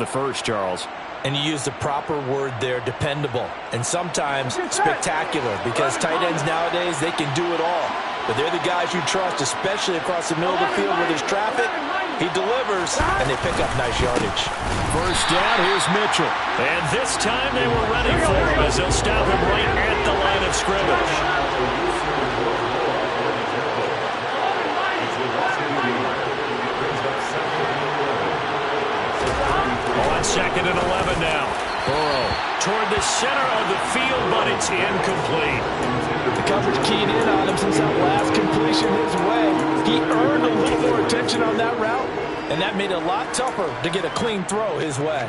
the first, Charles. And you use the proper word there, dependable, and sometimes spectacular, because tight ends nowadays, they can do it all. But they're the guys you trust, especially across the middle of the field where there's traffic. He delivers, and they pick up nice yardage. First down, here's Mitchell. And this time they were ready for him as they'll stop him right at the line of scrimmage. Second and 11 now. Burrow toward the center of the field, but it's incomplete. The coverage keyed in on him since that last completion his way. He earned a little more attention on that route, and that made it a lot tougher to get a clean throw his way.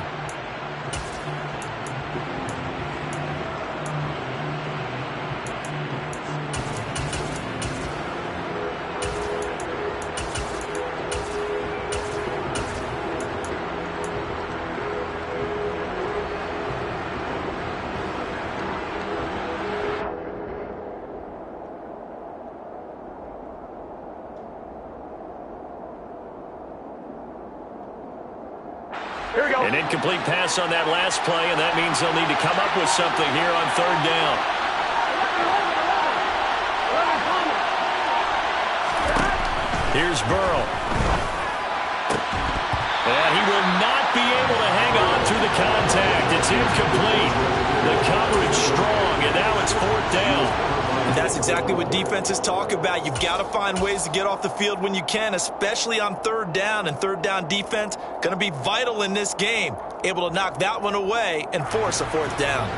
An incomplete pass on that last play, and that means they'll need to come up with something here on third down. Here's Burrow. And he will not be able to hang on through the contact. It's incomplete. The coverage strong, and now it's fourth down. And that's exactly what defenses talk about. You've got to find ways to get off the field when you can, especially on third down. And third down defense going to be vital in this game. Able to knock that one away and force a fourth down.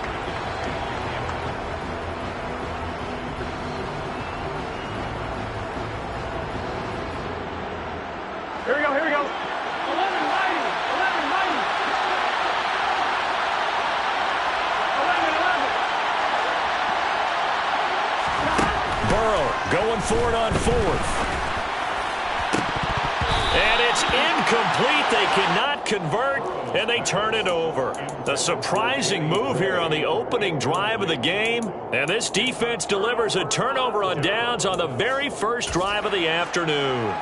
Here we go, here we go. 11-90, 11-90. Burrow going for it on fourth. And it's incomplete. They cannot convert, and they turn it over. A surprising move here on the opening drive of the game. And this defense delivers a turnover on downs on the very first drive of the afternoon.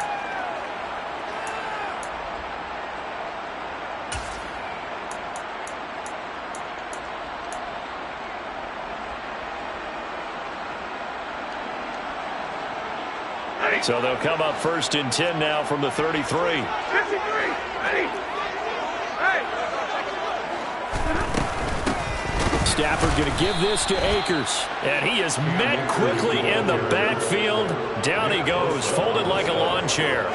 So they'll come up first and 10 now from the 33. 53, ready. Hey. Stafford going to give this to Akers. And he is met quickly in the backfield. Down he goes, folded like a lawn chair.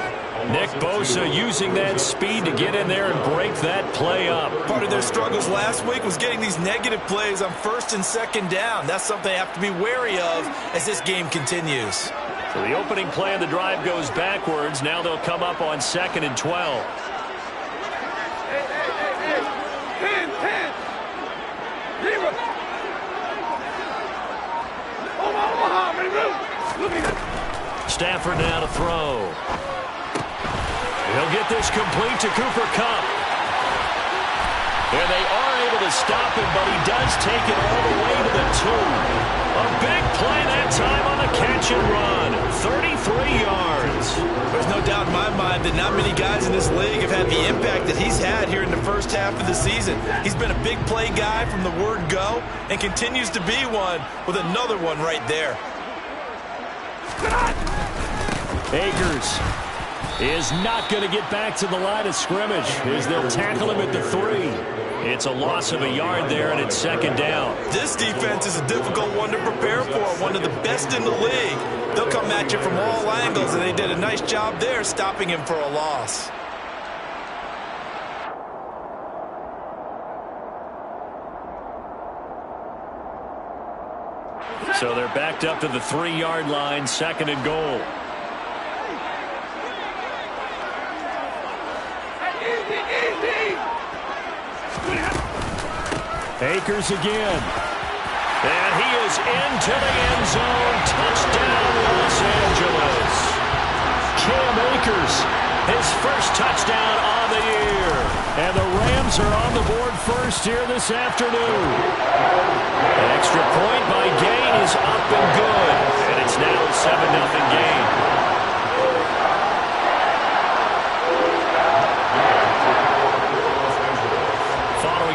Nick Bosa using that speed to get in there and break that play up. Part of their struggles last week was getting these negative plays on first and second down. That's something they have to be wary of as this game continues. So the opening play of the drive goes backwards. Now they'll come up on second and 12. Hey. 10. Zero. Omaha, look at that. Stafford now to throw. He'll get this complete to Cooper Kupp. And they are able to stop him, but he does take it all the way to the 2. A big play that time on the catch and run. 33 yards. There's no doubt in my mind that not many guys in this league have had the impact that he's had here in the first half of the season. He's been a big play guy from the word go and continues to be one with another one right there. Akers is not going to get back to the line of scrimmage as they'll tackle him at the 3. It's a loss of a yard there, and it's second down. This defense is a difficult one to prepare for, one of the best in the league. They'll come at you from all angles, and they did a nice job there stopping him for a loss. So they're backed up to the 3-yard line, second and goal. Akers again. And he is into the end zone. Touchdown, Los Angeles. Cam Akers, his first touchdown on the year. And the Rams are on the board first here this afternoon. An extra point by Gain is up and good. And it's now a 7-0 game.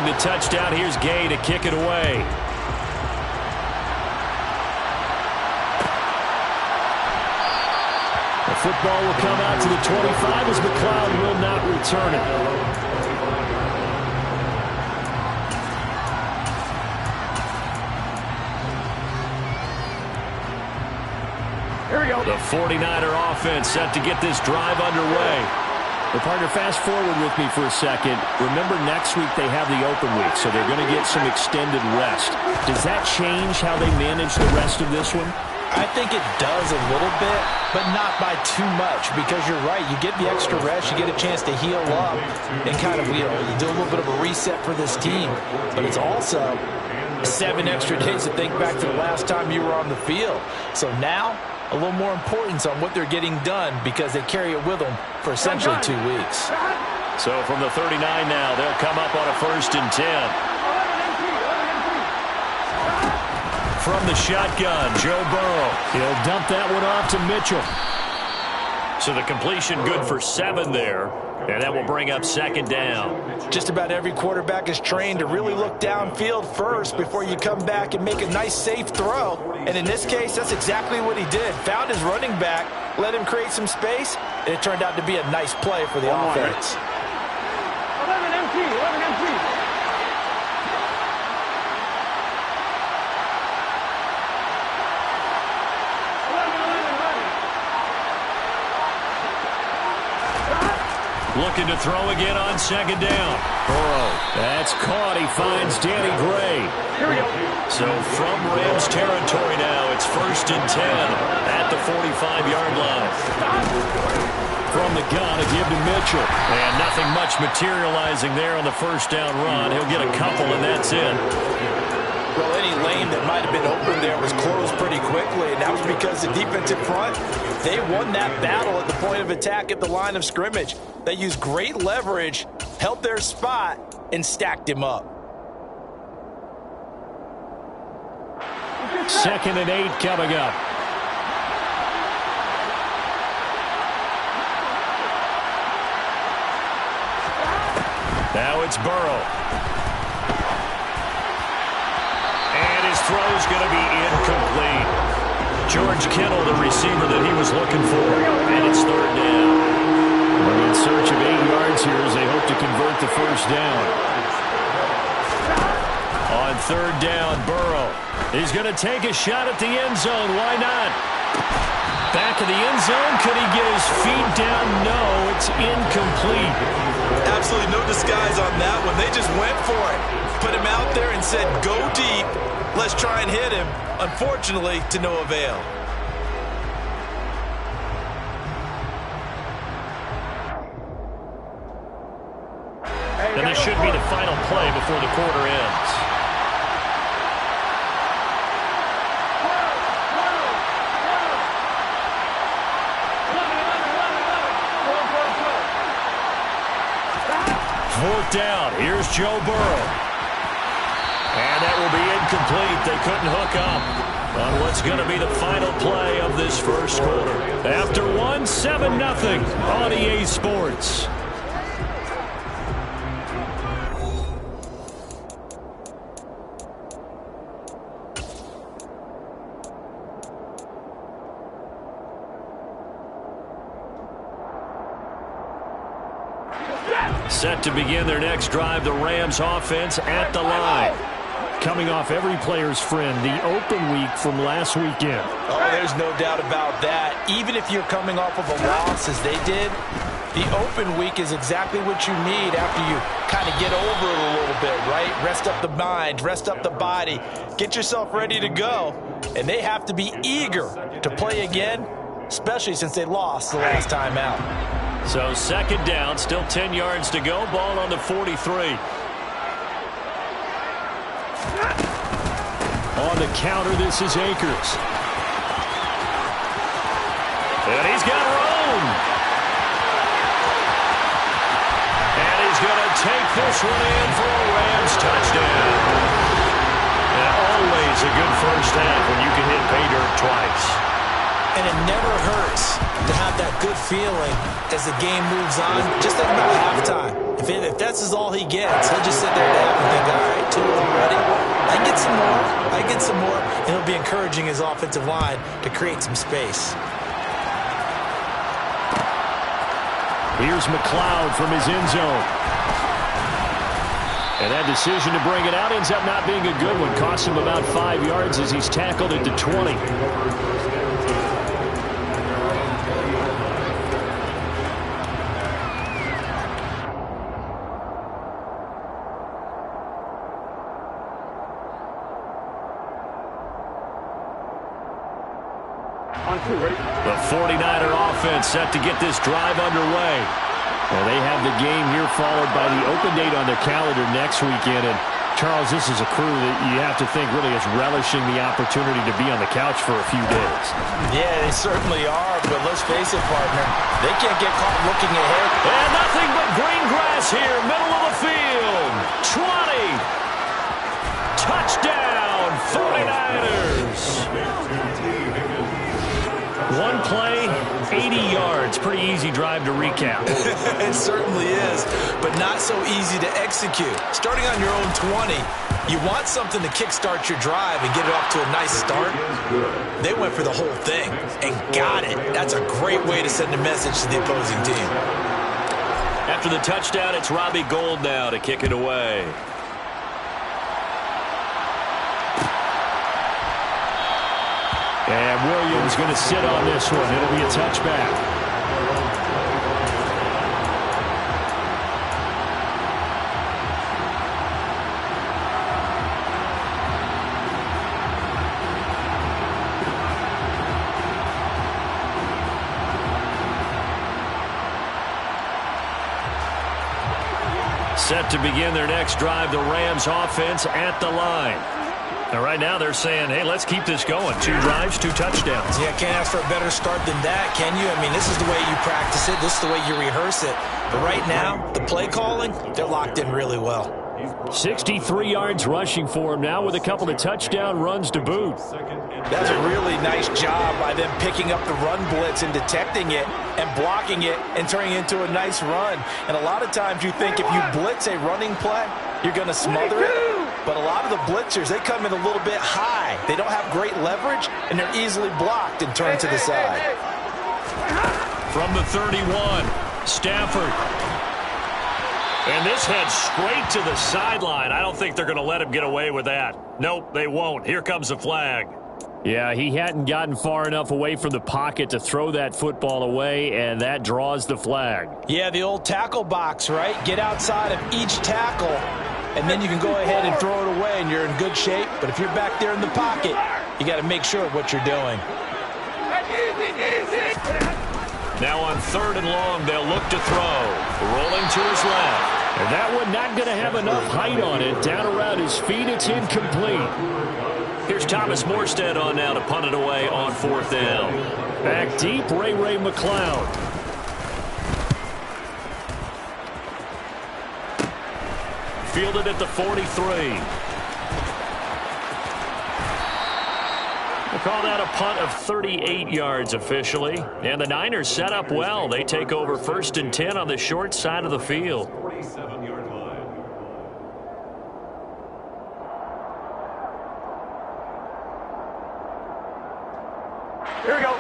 running to touchdown. Here's Gay to kick it away. The football will come out to the 25 as McLeod will not return it. Here we go. The 49er offense set to get this drive underway. Well, partner, fast forward with me for a second. Remember, next week they have the open week, so they're going to get some extended rest. Does that change how they manage the rest of this one? I think it does a little bit, but not by too much, because you're right. You get the extra rest, you get a chance to heal up, and kind of, you do a little bit of a reset for this team. But it's also 7 extra days to think back to the last time you were on the field. So now, a little more importance on what they're getting done, because they carry it with them for essentially 2 weeks. So from the 39 now, they'll come up on a 1st and 10. From the shotgun, Joe Burrow. He'll dump that one off to Mitchell. So the completion good for 7 there, and that will bring up 2nd down. Just about every quarterback is trained to really look downfield first before you come back and make a nice, safe throw. And in this case, that's exactly what he did. Found his running back, let him create some space, and it turned out to be a nice play for the offense. 11 empty. Looking to throw again on 2nd down. Burrow, that's caught. He finds Danny Gray. Here we go. So from Rams territory now, it's 1st and 10 at the 45-yard line. From the gun, a give to Mitchell. And nothing much materializing there on the 1st down run. He'll get a couple, and that's it. Well, any lane that might have been open there was closed pretty quickly, and that was because the defensive front, they won that battle at the point of attack at the line of scrimmage. They used great leverage, held their spot, and stacked him up. 2nd and 8 coming up. Now it's Burrow. And his throw's going to be incomplete. George Kittle, the receiver that he was looking for. And it's 3rd down. We're in search of 8 yards here as they hope to convert the 1st down. On 3rd down, Burrow. He's going to take a shot at the end zone. Why not? Back of the end zone. Could he get his feet down? No, it's incomplete. Absolutely no disguise on that one. They just went for it. Put him out there and said, go deep. Let's try and hit him. Unfortunately, to no avail. And this should be the final play before the quarter ends. Fourth down. Here's Joe Burrow. And that will be incomplete. They couldn't hook up on what's going to be the final play of this 1st quarter. After 7-0 on EA Sports. Set to begin their next drive, the Rams offense at the line. Coming off every player's friend, the open week from last weekend. Oh, there's no doubt about that. Even if you're coming off of a loss as they did, the open week is exactly what you need after you kind of get over it a little bit, right? Rest up the mind, rest up the body, get yourself ready to go. And they have to be eager to play again, especially since they lost the last time out. So 2nd down, still 10 yards to go. Ball on the 43. On the counter, this is Akers. And he's got room. And he's going to take this one in for a Rams touchdown. And always a good 1st half when you can hit pay dirt twice. And it never hurts to have that good feeling as the game moves on. Just think about halftime. If this is all he gets, he'll just sit there and think, all right, 2 already. I can get some more. I can get some more. And he'll be encouraging his offensive line to create some space. Here's McLeod from his end zone. And that decision to bring it out ends up not being a good one. Costs him about 5 yards as he's tackled at the 20. The 49er offense set to get this drive underway. Well, they have the game here followed by the open date on their calendar next weekend. And, Charles, this is a crew that you have to think really is relishing the opportunity to be on the couch for a few days. Yeah, they certainly are, but let's face it, partner, they can't get caught looking ahead. And nothing but green grass here, middle of the field. 20. Touchdown, 49ers. One play, 80 yards. Pretty easy drive to recap. It certainly is, but not so easy to execute. Starting on your own 20, you want something to kickstart your drive and get it off to a nice start. They went for the whole thing and got it. That's a great way to send a message to the opposing team. After the touchdown, it's Robbie Gould now to kick it away. And Williams going to sit on this one. It'll be a touchback. Set to begin their next drive, the Rams offense at the line. And right now they're saying, hey, let's keep this going. 2 drives, 2 touchdowns. Yeah, can't ask for a better start than that, can you? I mean, this is the way you practice it. This is the way you rehearse it. But right now, the play calling, they're locked in really well. 63 yards rushing for him now with a couple of touchdown runs to boot. That's a really nice job by them picking up the run blitz and detecting it and blocking it and turning it into a nice run. And a lot of times you think if you blitz a running play, you're going to smother it. But a lot of the blitzers, they come in a little bit high. They don't have great leverage, and they're easily blocked and turned to the side. From the 31, Stafford. And this heads straight to the sideline. I don't think they're going to let him get away with that. Nope, they won't. Here comes the flag. Yeah, he hadn't gotten far enough away from the pocket to throw that football away, and that draws the flag. Yeah, the old tackle box, right? Get outside of each tackle, and then you can go ahead and throw it away, and you're in good shape. But if you're back there in the pocket, you got to make sure of what you're doing. Now on 3rd and long, they'll look to throw. Rolling to his left. And that one not going to have enough height on it. Down around his feet, it's incomplete. Here's Thomas Morstead on now to punt it away on 4th down. Back deep, Ray McLeod. Fielded at the 43. We'll call that a punt of 38 yards officially. And the Niners set up well. They take over 1st and 10 on the short side of the field. 47-yard line. Here we go.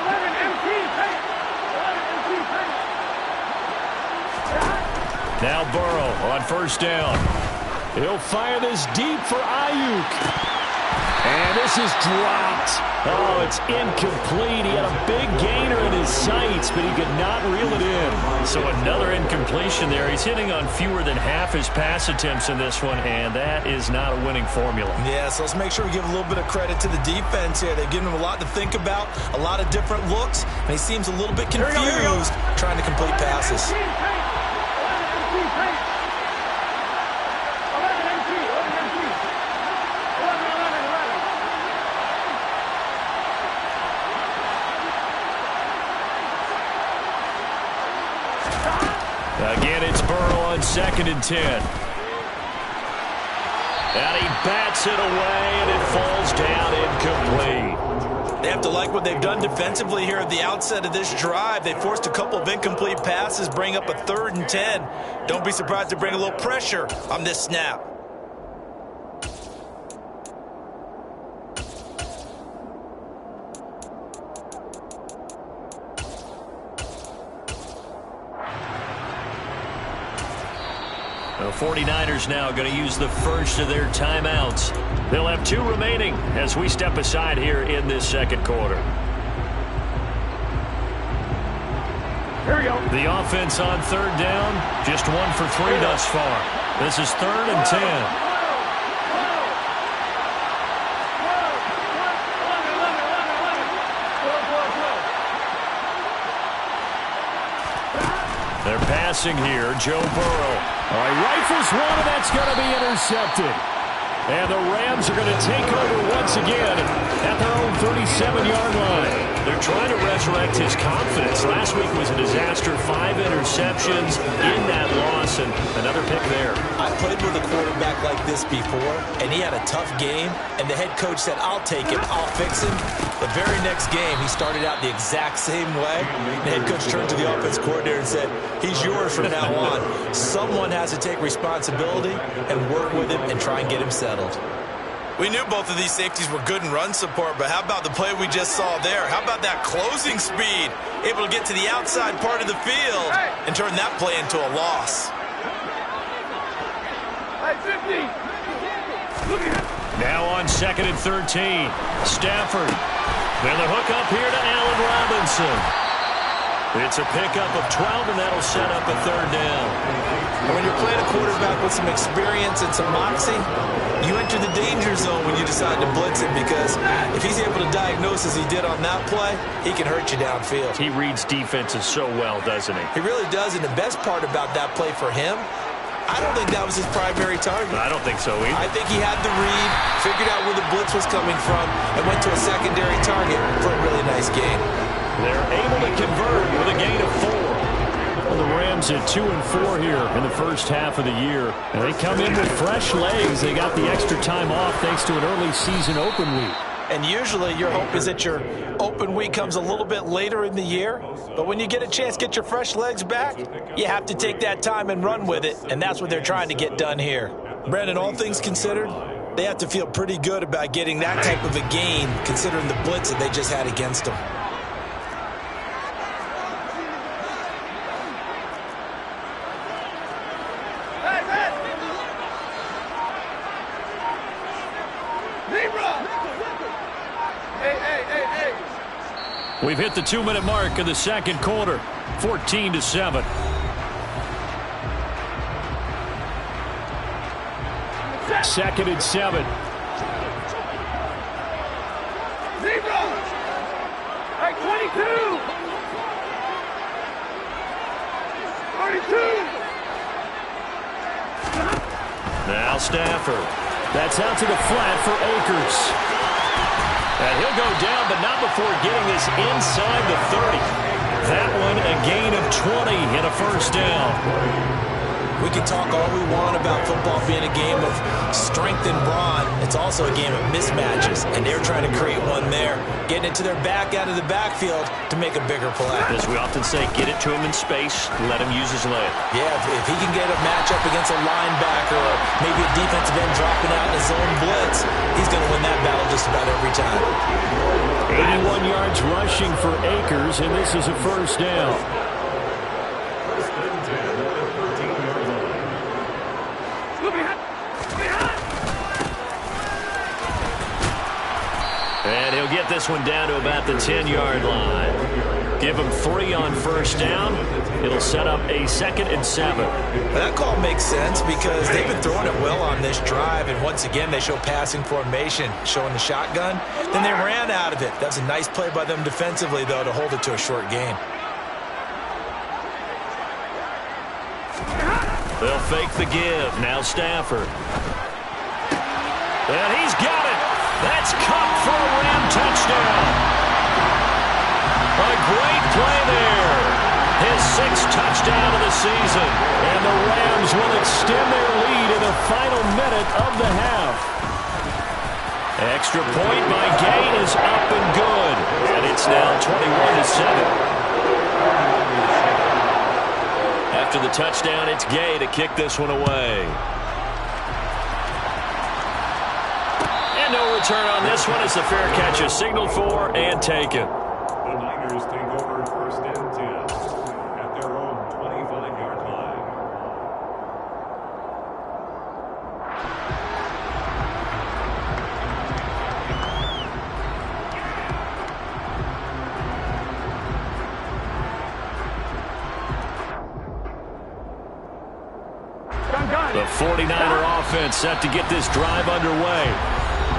11 empty. Now Burrow on 1st down. He'll fire this deep for Ayuk. And this is dropped. Oh, it's incomplete. He had a big gainer in his sights, but he could not reel it in. So another incompletion there. He's hitting on fewer than half his pass attempts in this one, and that is not a winning formula. Yeah, so let's make sure we give a little bit of credit to the defense here. They've given him a lot to think about, a lot of different looks, and he seems a little bit confused trying to complete passes. on 2nd and 10. And he bats it away, and it falls down incomplete. They have to like what they've done defensively here at the outset of this drive. They forced a couple of incomplete passes, bring up a 3rd and 10. Don't be surprised to bring a little pressure on this snap. The 49ers now going to use the first of their timeouts. They'll have 2 remaining as we step aside here in this 2nd quarter. Here we go. The offense on 3rd down, just 1 for 3 thus far. This is 3rd and 10. They're passing here, Joe Burrow. All right, rifles one, and that's going to be intercepted. And the Rams are going to take over once again at their own 37-yard line. They're trying to resurrect his confidence. Last week was a disaster. 5 interceptions in that loss, and another pick there. I played with a quarterback like this before, and he had a tough game, and the head coach said, I'll take him, I'll fix him. The very next game, he started out the exact same way. The head coach turned to the offense coordinator and said, he's yours from now on. Someone has to take responsibility and work with him and try and get him settled. We knew both of these safeties were good in run support, but how about the play we just saw there? How about that closing speed? Able to get to the outside part of the field and turn that play into a loss. Hey, 50. Look at him. Now on 2nd and 13. Stafford. Then the hook up here to Allen Robinson. It's a pickup of 12, and that'll set up a 3rd down. And when you're playing a quarterback with some experience and some moxie, you enter the danger zone when you decide to blitz him, because if he's able to diagnose as he did on that play, he can hurt you downfield. He reads defenses so well, doesn't he? He really does, and the best part about that play for him, I don't think that was his primary target. I don't think so either. I think he had the read, figured out where the blitz was coming from, and went to a secondary target for a really nice game. They're able to convert with a gain of 4. Well, the Rams at 2 and 4 here in the first half of the year. And they come in with fresh legs. They got the extra time off thanks to an early season open week. And usually your hope is that your open week comes a little bit later in the year. But when you get a chance to get your fresh legs back, you have to take that time and run with it. And that's what they're trying to get done here. Brandon, all things considered, they have to feel pretty good about getting that type of a gain, considering the blitz that they just had against them. We've hit the 2-minute mark of the 2nd quarter, 14-7. Second and 7. Zebra. Hey, 22. 32. Now Stafford. That's out to the flat for Akers. And he'll go down, but not before getting this inside the 30. That one a gain of 20 and a 1st down. We can talk all we want about football being a game of strength and brawn. It's also a game of mismatches, and they're trying to create one there, getting it to their back out of the backfield to make a bigger play. As we often say, get it to him in space, let him use his leg. Yeah, if he can get a matchup against a linebacker or maybe a defensive end dropping out in a zone blitz, he's going to win that battle just about every time. 81 yards rushing for Akers, and this is a 1st down. And he'll get this one down to about the 10-yard line. Give him 3 on 1st down. It'll set up a 2nd and 7. That call makes sense because they've been throwing it well on this drive, and once again they show passing formation, showing the shotgun. Then they ran out of it. That was a nice play by them defensively, though, to hold it to a short game. They'll fake the give. Now Stafford. And he's got it. That's Cup for a Ram touchdown. A great play there. His 6th touchdown of the season. And the Rams will extend their lead in the final minute of the half. Extra point by Gain is up and good. And it's now 21-7. After the touchdown, it's Gay to kick this one away. And no return on this one as the fair catch is signaled for and taken. The Niners take over 1st and 10 at their own 25-yard line. The 49er offense set to get this drive underway.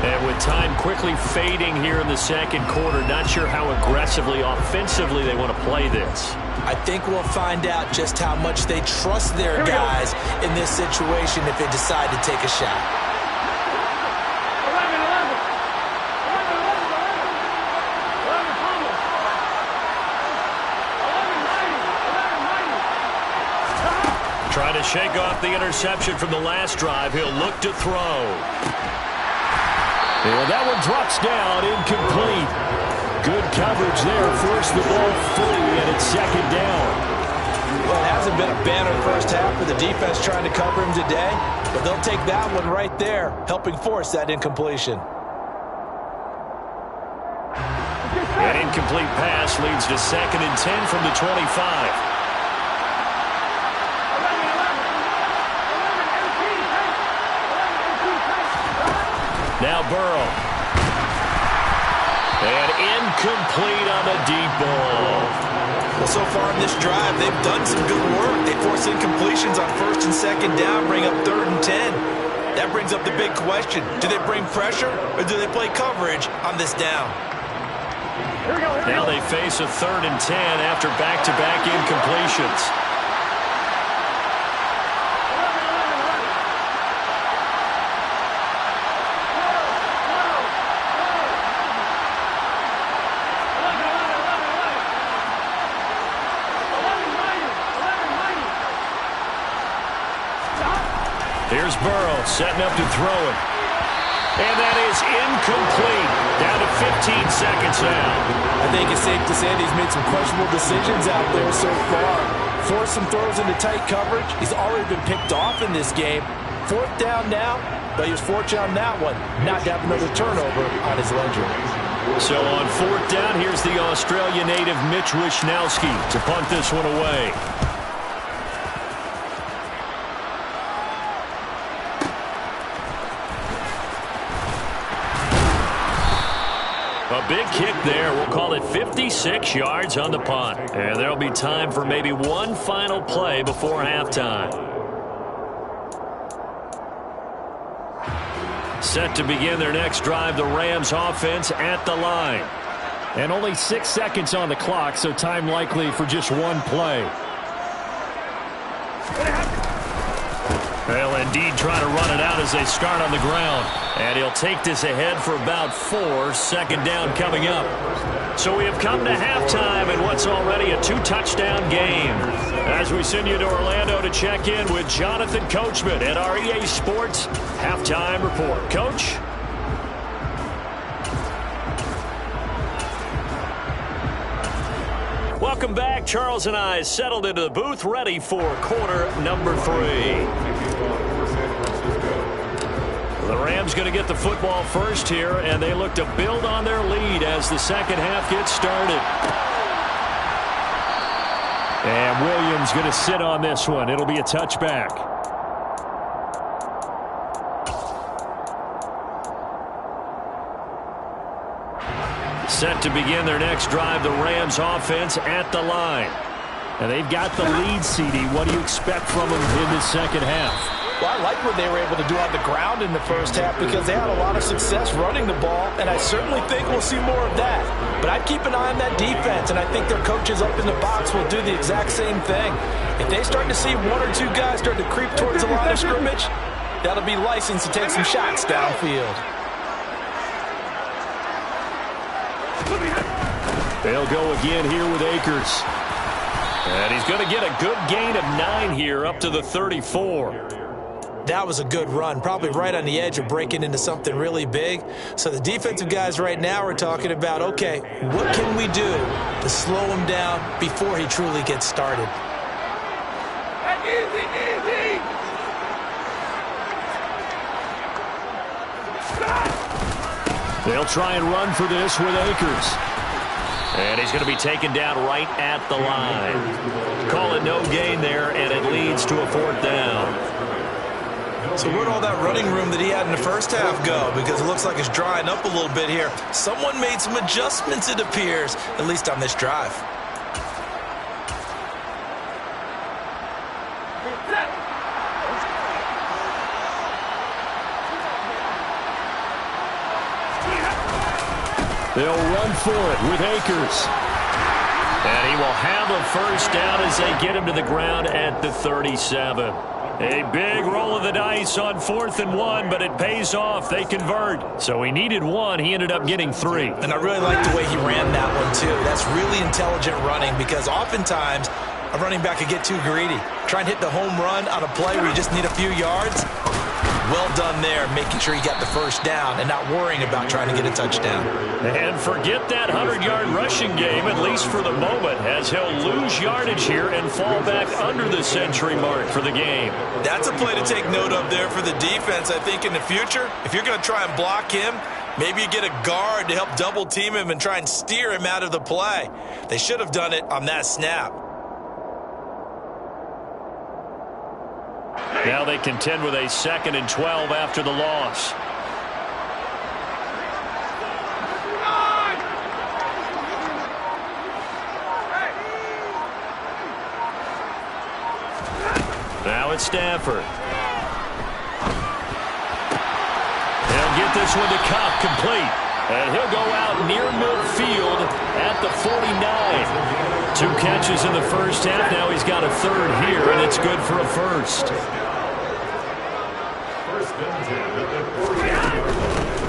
And with time quickly fading here in the second quarter, not sure how aggressively, offensively they want to play this. I think we'll find out just how much they trust their guys in this situation if they decide to take a shot. 11, 11, 11, 11, 11, 11, 11, 11, 11. Trying to shake off the interception from the last drive. He'll look to throw. And that one drops down, incomplete. Good coverage there. Forced the ball free, and it's 2nd down. Well, it hasn't been a banner first half for the defense trying to cover him today, but they'll take that one right there, helping force that incompletion. An incomplete pass leads to 2nd and 10 from the 25. Now Burrow. And incomplete on the deep ball. Well, so far in this drive, they've done some good work. They force incompletions on 1st and 2nd down, bring up 3rd and 10. That brings up the big question. Do they bring pressure or do they play coverage on this down? Now they face a 3rd and 10 after back-to-back incompletions. Here's Burrow setting up to throw it. And that is incomplete. Down to 15 seconds now. I think it's safe to say that he's made some questionable decisions out there so far. Forced some throws into tight coverage. He's already been picked off in this game. 4th down now, but he was fortunate on that one. Not to have another turnover on his ledger. So on 4th down, here's the Australia native Mitch Wishnowski to punt this one away. A big kick there. We'll call it 56 yards on the punt. And there'll be time for maybe one final play before halftime. Set to begin their next drive, the Rams offense at the line. And only 6 seconds on the clock, so time likely for just one play. They'll indeed try to run it out as they start on the ground. And he'll take this ahead for about 4. 2nd down coming up. So we have come to halftime in what's already a 2-touchdown game. As we send you to Orlando to check in with Jonathan Coachman at our EA Sports Halftime Report. Coach? Welcome back. Charles and I settled into the booth, ready for quarter number 3. The Rams going to get the football first here, and they look to build on their lead as the second half gets started. And Williams going to sit on this one. It'll be a touchback. Set to begin their next drive, the Rams offense at the line. And they've got the lead, CD. What do you expect from them in the second half? Well, I like what they were able to do on the ground in the first half because they had a lot of success running the ball, and I certainly think we'll see more of that. But I'd keep an eye on that defense, and I think their coaches up in the box will do the exact same thing. If they start to see 1 or 2 guys start to creep towards the line of scrimmage, that'll be licensed to take some shots downfield. They'll go again here with Akers. And he's going to get a good gain of 9 here, up to the 34. That was a good run, probably right on the edge of breaking into something really big. So the defensive guys right now are talking about, okay, what can we do to slow him down before he truly gets started? Easy, easy. They'll try and run for this with Akers. And he's going to be taken down right at the line. Call it no gain there, and it leads to a 4th down. So where'd all that running room that he had in the first half go? Because it looks like it's drying up a little bit here. Someone made some adjustments, it appears, at least on this drive. They'll run for it with Akers. And he will have a 1st down as they get him to the ground at the 37. A big roll of the dice on 4th and 1, but it pays off. They convert. So he needed 1. He ended up getting 3. And I really like the way he ran that one, too. That's really intelligent running because oftentimes a running back could get too greedy. Try and hit the home run on a play where you just need a few yards. Well done there, making sure you got the 1st down and not worrying about trying to get a touchdown. And forget that 100-yard rushing game, at least for the moment, as he'll lose yardage here and fall back under the century mark for the game. That's a play to take note of there for the defense, I think, in the future. If you're going to try and block him, maybe you get a guard to help double-team him and try and steer him out of the play. They should have done it on that snap. Now they contend with a 2nd and 12 after the loss. Now it's Stafford. He'll get this one to Cobb, complete. And he'll go out near midfield at the 49. 2 catches in the first half. Now he's got a 3rd here, and it's good for a 1st.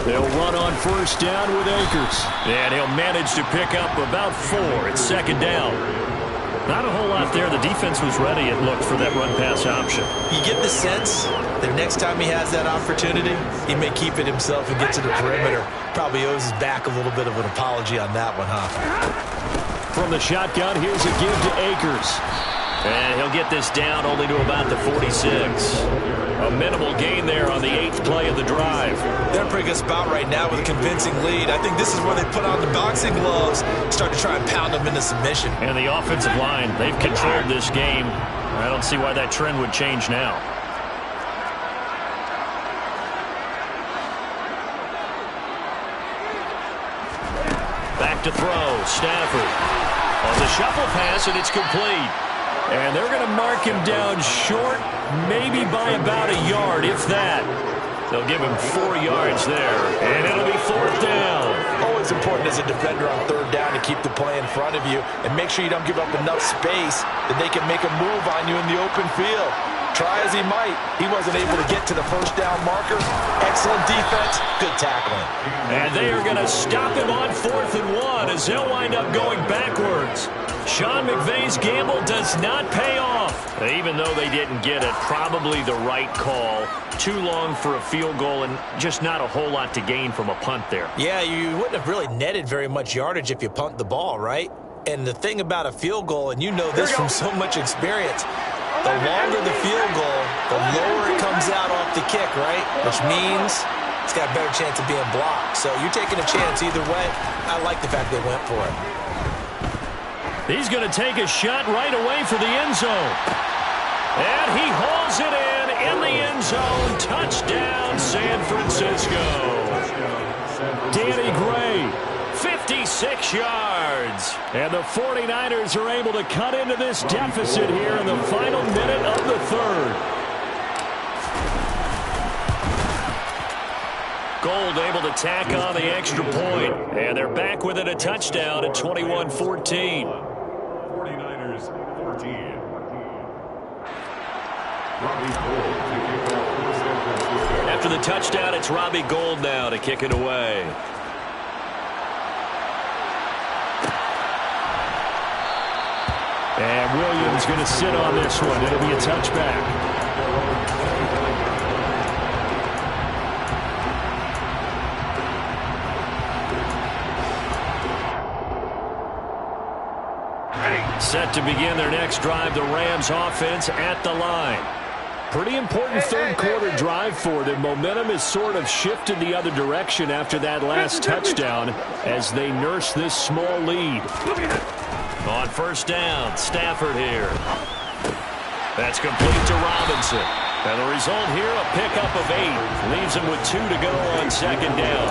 They'll run on 1st down with Akers. And he'll manage to pick up about 4. It's 2nd down. Not a whole lot there. The defense was ready, it looked, for that run-pass option. You get the sense that next time he has that opportunity, he may keep it himself and get to the perimeter. Probably owes his back a little bit of an apology on that one, huh? From the shotgun, here's a give to Akers. And he'll get this down only to about the 46. A minimal gain there on the 8th play of the drive. They're in a pretty good spot right now with a convincing lead. I think this is where they put on the boxing gloves, start to try and pound them into submission. And the offensive line, they've controlled this game. I don't see why that trend would change now. Back to throw, Stafford. On the shuffle pass, and it's complete. And they're going to mark him down short, maybe by about a yard, if that. They'll give him 4 yards there, and it'll be 4th down. Always important as a defender on 3rd down to keep the play in front of you and make sure you don't give up enough space that they can make a move on you in the open field. Try as he might, he wasn't able to get to the 1st down marker. Excellent defense, good tackling. And they are going to stop him on 4th and 1 as they'll wind up going backwards. Sean McVay's gamble does not pay off. Even though they didn't get it, probably the right call. Too long for a field goal and just not a whole lot to gain from a punt there. Yeah, you wouldn't have really netted very much yardage if you punt the ball, right? And the thing about a field goal, and you know this from so much experience, the longer the field goal, the lower it comes out off the kick, right? Which means it's got a better chance of being blocked. So you're taking a chance either way. I like the fact they went for it. He's going to take a shot right away for the end zone. And he hauls it in the end zone. Touchdown, San Francisco. Danny Gray, 56 yards. And the 49ers are able to cut into this deficit here in the final minute of the 3rd. Gold able to tack on the extra point. And they're back with it, a touchdown at 21-14. 49ers 14. After the touchdown, it's Robbie Gould now to kick it away. And Williams going to sit on this one. It'll be a touchback. Set to begin their next drive, the Rams offense at the line. Pretty important third quarter drive for them. Momentum has sort of shifted the other direction after that last touchdown as they nurse this small lead. On first down, Stafford here. That's complete to Robinson. And the result here, a pickup of 8. Leaves him with 2 to go on second down.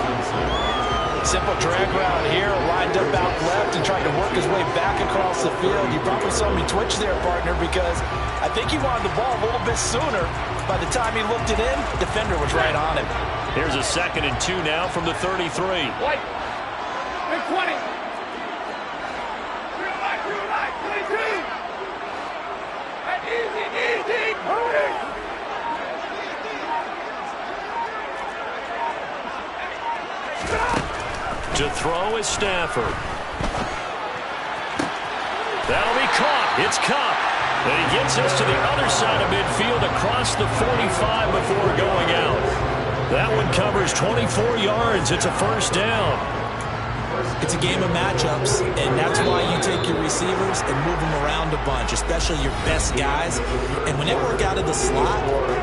Simple drag route here, lined up out left and trying to work his way back across the field. You probably saw me twitch there, partner, because I think he wanted the ball a little bit sooner. By the time he looked it in, the defender was right on him. Here's a 2nd and 2 now from the 33. White. Big 20. Green light, 22. And easy. Hurry. To throw is Stafford. That'll be caught. It's Kupp. And he gets us to the other side of midfield across the 45 before going out. That one covers 24 yards. It's a first down. It's a game of matchups, and that's why you take your receivers and move them around a bunch, especially your best guys. And when they work out of the slot,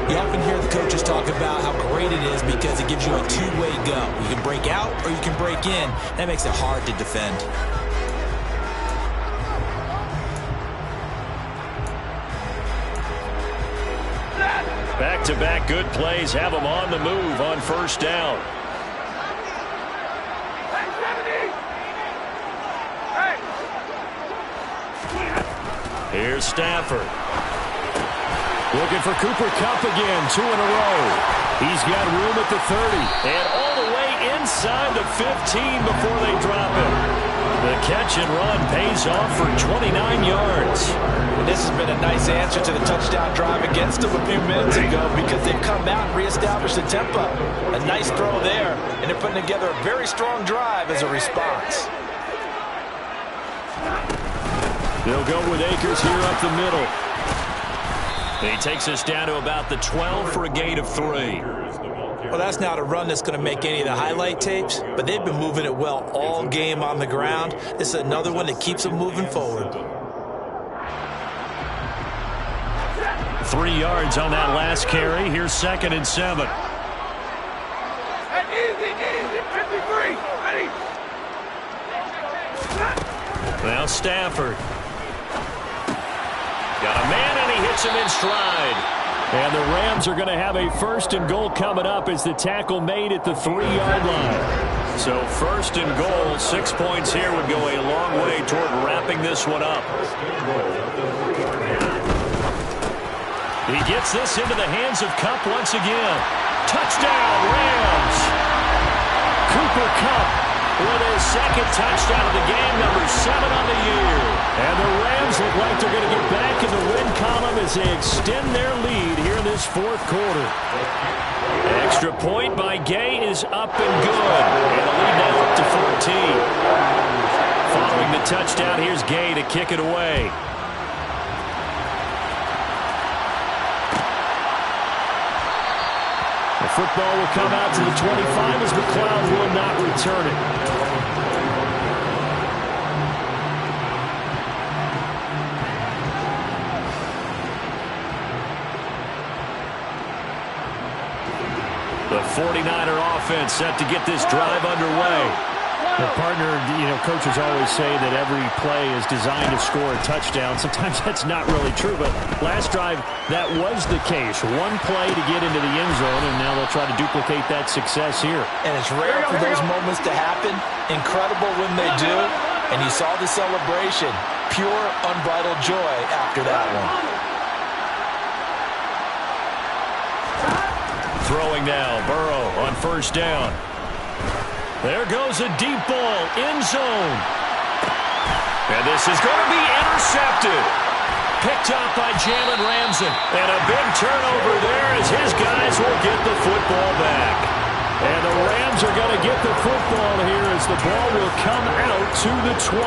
you often hear the coaches talk about how great it is because it gives you a two-way go. You can break out or you can break in. That makes it hard to defend. Back-to-back good plays have them on the move on first down. Here's Stafford. Looking for Cooper Kupp again, 2 in a row. He's got room at the 30. And all the way inside the 15 before they drop him. The catch and run pays off for 29 yards. And this has been a nice answer to the touchdown drive against them a few minutes ago because they've come out and reestablished the tempo. A nice throw there, and they're putting together a very strong drive as a response. They'll go with Akers here up the middle. He takes us down to about the 12 for a gain of 3. Well, that's not a run that's going to make any of the highlight tapes, but they've been moving it well all game on the ground. This is another one that keeps them moving forward. 3 yards on that last carry. Here's 2nd and 7. Easy. 53. Ready. Now Stafford. Got a man, and he hits him in stride. And the Rams are going to have a 1st and goal coming up as the tackle made at the 3-yard line. So 1st and goal, 6 points here would go a long way toward wrapping this one up. He gets this into the hands of Kupp once again. Touchdown, Rams! Cooper Kupp with his 2nd touchdown of the game, number 7 on the year. And the Rams look like they're going to get back in the win column as they extend their lead here in this 4th quarter. Extra point by Gay is up and good. And the lead now up to 14. Following the touchdown, here's Gay to kick it away. The football will come out to the 25 as McLeod will not return it. The 49er offense set to get this drive underway. The partner, coaches always say that every play is designed to score a touchdown. Sometimes that's not really true, but last drive, that was the case. One play to get into the end zone, and now they'll try to duplicate that success here. And it's rare for those moments to happen. Incredible when they do. And you saw the celebration. Pure, unbridled joy after that one. Throwing now, Burrow on first down. There goes a deep ball, end zone. And this is going to be intercepted. Picked up by Jalen Ramsey. And a big turnover there as his guys will get the football back. And the Rams are going to get the football here as the ball will come out to the 20.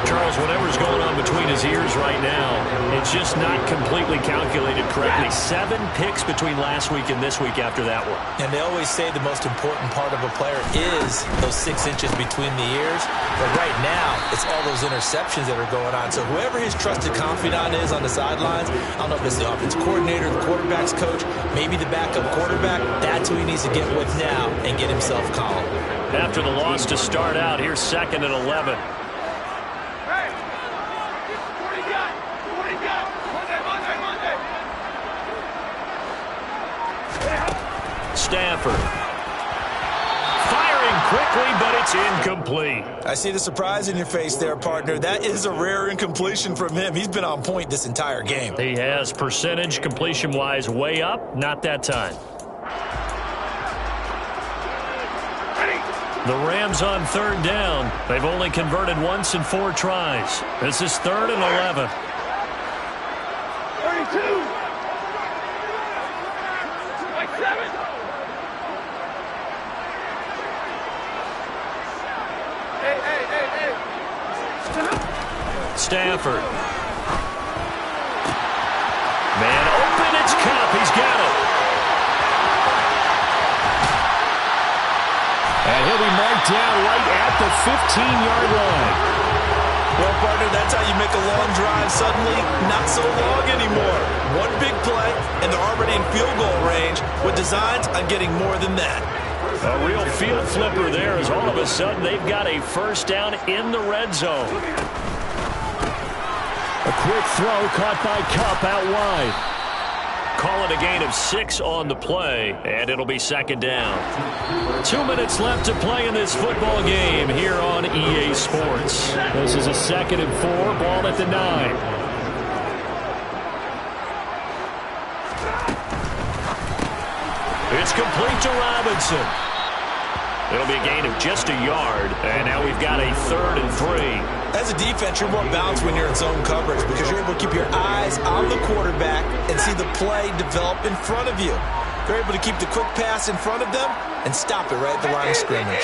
Charles, whatever's going on between his ears right now, it's just not completely calculated correctly. 7 picks between last week and this week after that one. And they always say the most important part of a player is those 6 inches between the ears. But right now, it's all those interceptions that are going on. So whoever his trusted confidant is on the sidelines, I don't know if it's the offensive coordinator, the quarterback's coach, maybe the backup quarterback, that's who he needs to get with now and get himself calm. After the loss to start out, here's 2nd and 11. Hey! What do you got? What do you got? Monday! Stafford. Firing quickly, but it's incomplete. I see the surprise in your face there, partner. That is a rare incompletion from him. He's been on point this entire game. He has percentage completion-wise way up. Not that time. The Rams on 3rd down. They've only converted once in 4 tries. This is 3rd and 11. 32! Like 7! Hey! Stafford. Man open, it's Cup. He's got it. And he'll be marked down right at the 15-yard line. Well, partner, that's how you make a long drive suddenly not so long anymore. One big play, and they're already in field goal range with designs on getting more than that. A real field flipper there as all of a sudden they've got a 1st down in the red zone. A quick throw caught by Cup out wide. Call it a gain of 6 on the play, and it'll be 2nd down. 2 minutes left to play in this football game here on EA Sports. This is a 2nd and 4, ball at the 9. It's complete to Robinson. It'll be a gain of just a yard, and now we've got a 3rd and 3. As a defense, you're more balanced when you're in zone coverage because you're able to keep your eyes on the quarterback and see the play develop in front of you. You're able to keep the quick pass in front of them and stop it right at the line of scrimmage.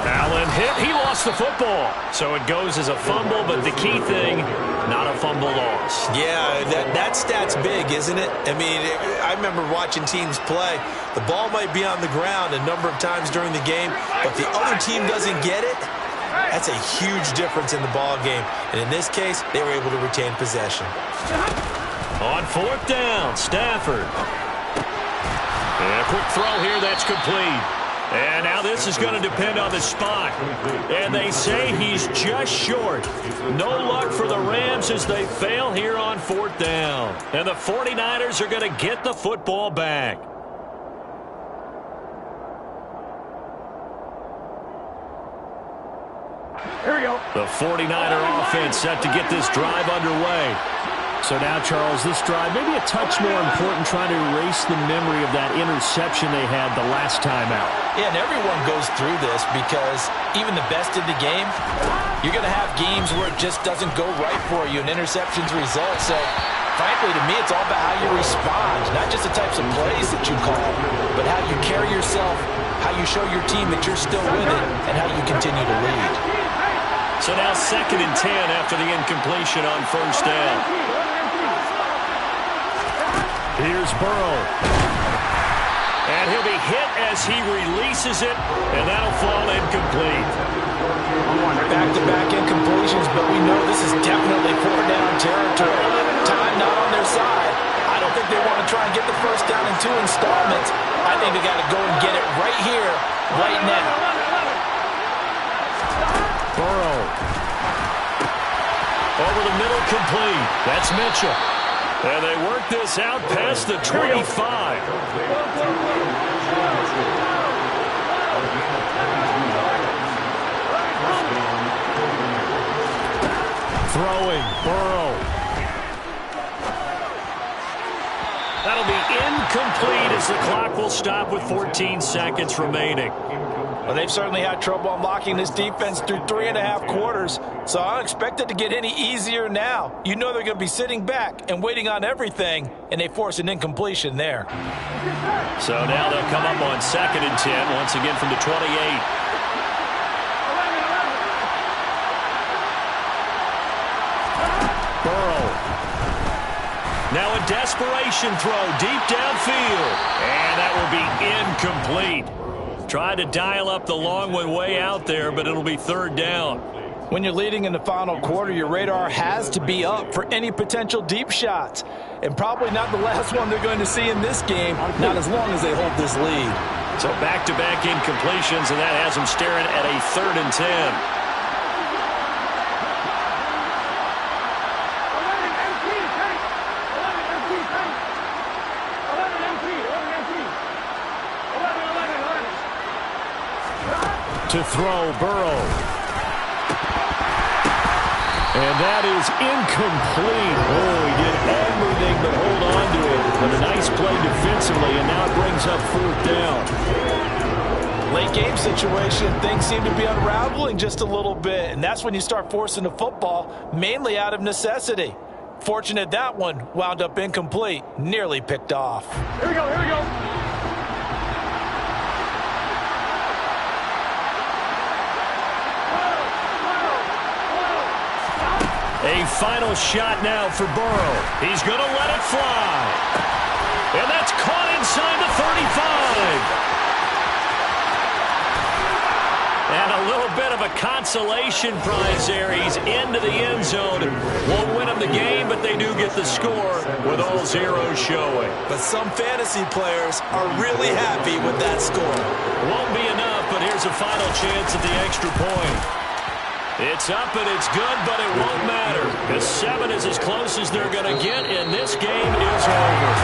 Allen hit. He lost the football. So it goes as a fumble, but the key thing, not a fumble loss. Yeah, that stat's big, isn't it? I mean, I remember watching teams play. The ball might be on the ground a number of times during the game, but the other team doesn't get it. That's a huge difference in the ball game. And in this case, they were able to retain possession. On 4th down, Stafford. And a quick throw here, that's complete. And now this is going to depend on the spot. And they say he's just short. No luck for the Rams as they fail here on 4th down. And the 49ers are going to get the football back. Here we go. The 49er offense set to get this drive underway. So now, Charles, this drive maybe a touch more important, trying to erase the memory of that interception they had the last time out. Yeah, and everyone goes through this because even the best in the game, you're going to have games where it just doesn't go right for you and interceptions result. So, frankly, to me, it's all about how you respond, not just the types of plays that you call, but how you carry yourself, how you show your team that you're still with it, and how you continue to lead. So now 2nd and 10 after the incompletion on 1st down. Here's Burrow. And he'll be hit as he releases it, and that'll fall incomplete. Back-to-back incompletions, but we know this is definitely 4th-down territory. Time not on their side. I don't think they want to try and get the 1st down in 2 installments. I think they got to go and get it right here, right now. Burrow. Over the middle, complete. That's Mitchell. And they work this out past the 25. Throwing, Burrow. That'll be incomplete as the clock will stop with 14 seconds remaining. Well, they've certainly had trouble unlocking this defense through 3.5 quarters, so I don't expect it to get any easier now. You know they're going to be sitting back and waiting on everything, and they force an incompletion there. So now they'll come up on 2nd and 10, once again from the 28. Burrow. Now a desperation throw deep downfield. And that will be incomplete. Tried to dial up the long one way out there, but it'll be 3rd down. When you're leading in the final quarter, your radar has to be up for any potential deep shots. And probably not the last one they're going to see in this game, not as long as they hold this lead. So back-to-back incompletions, and that has them staring at a 3rd and 10. To throw, Burrow. And that is incomplete. Oh, he did everything to hold on to it. But a nice play defensively, and now it brings up 4th down. Late game situation, things seem to be unraveling just a little bit, and that's when you start forcing the football, mainly out of necessity. Fortunate that one wound up incomplete, nearly picked off. Here we go, here we go. A final shot now for Burrow. He's going to let it fly. And that's caught inside the 35. And a little bit of a consolation prize there. He's into the end zone. Won't win them the game, but they do get the score with all zeros showing. But some fantasy players are really happy with that score. Won't be enough, but here's a final chance at the extra point. It's up and it's good, but it won't matter. The 7 is as close as they're going to get, and this game is over.